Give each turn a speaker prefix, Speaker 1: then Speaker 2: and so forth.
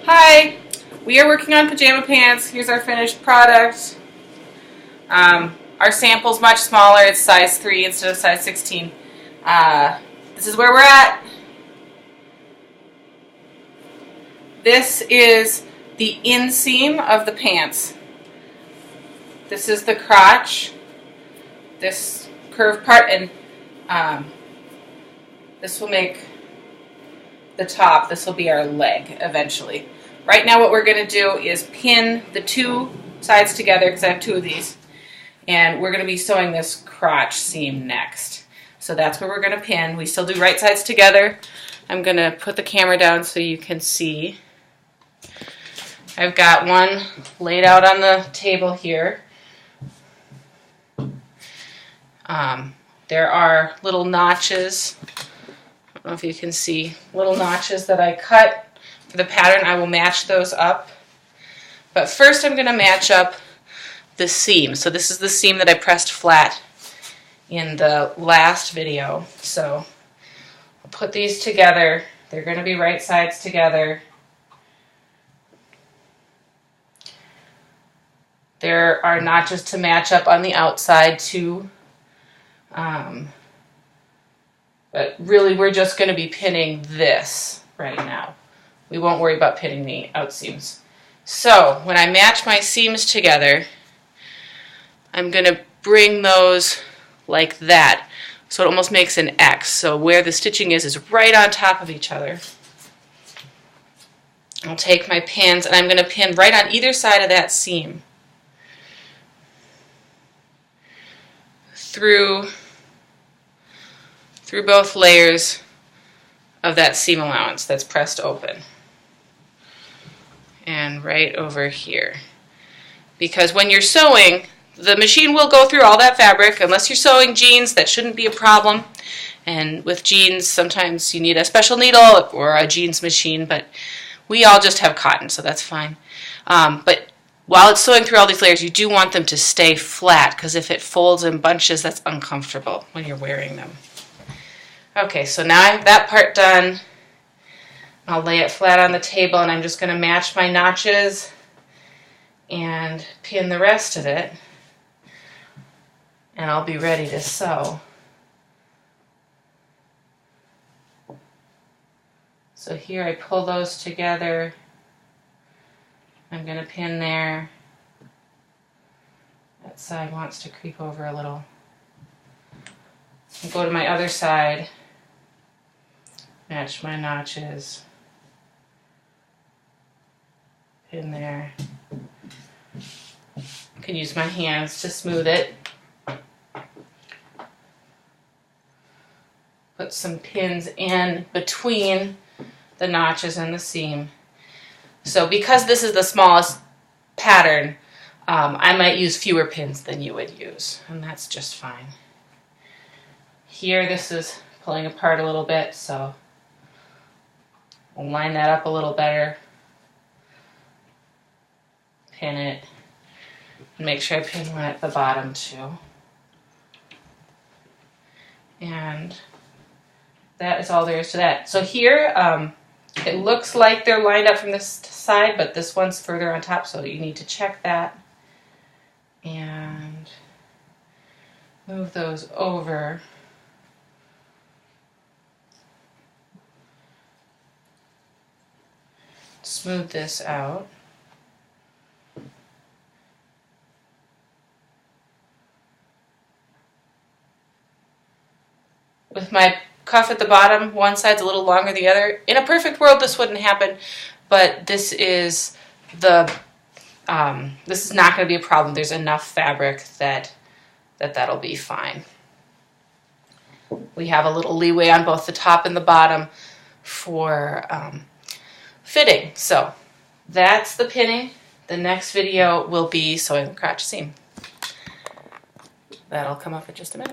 Speaker 1: Hi, we are working on pajama pants. Here's our finished product. Our sample's much smaller. It's size 3 instead of size 16. This is where we're at. This is the inseam of the pants. This is the crotch, this curved part, and this will make the top. This will be our leg eventually. Right now what we're going to do is pin the two sides together, because I have two of these, and we're going to be sewing this crotch seam next. So that's where we're going to pin. We still do right sides together. I'm going to put the camera down so you can see. I've got one laid out on the table here. There are little notches. I don't know if you can see little notches that I cut for the pattern. I will match those up. But first I'm going to match up the seam. So this is the seam that I pressed flat in the last video. So I'll put these together. They're going to be right sides together. There are notches to match up on the outside too. But really we're just going to be pinning this right now. We won't worry about pinning the out seams. So when I match my seams together, I'm going to bring those like that. So it almost makes an X. So where the stitching is right on top of each other. I'll take my pins and I'm going to pin right on either side of that seam. Through both layers of that seam allowance that's pressed open. And right over here. Because when you're sewing, the machine will go through all that fabric. Unless you're sewing jeans, that shouldn't be a problem. And with jeans, sometimes you need a special needle or a jeans machine, but we all just have cotton, so that's fine. But while it's sewing through all these layers, you do want them to stay flat, because if it folds in bunches, that's uncomfortable when you're wearing them. Okay, so now I have that part done. I'll lay it flat on the table, and I'm just going to match my notches and pin the rest of it, and I'll be ready to sew. So here I pull those together. I'm going to pin there. That side wants to creep over a little. I'll go to my other side, match my notches, pin there. I can use my hands to smooth it. Put some pins in between the notches and the seam. So because this is the smallest pattern, I might use fewer pins than you would use, and that's just fine. Here this is pulling apart a little bit, so we'll line that up a little better. Pin it. And make sure I pin one at the bottom too. And that is all there is to that. So here, it looks like they're lined up from this side, but this one's further on top, so you need to check that. And move those over. Smooth this out. With my cuff at the bottom, one side's a little longer than the other. In a perfect world, this wouldn't happen, but this is the this is not going to be a problem. There's enough fabric that'll be fine. We have a little leeway on both the top and the bottom for fitting. So that's the pinning. The next video will be sewing the crotch seam. That'll come up in just a minute.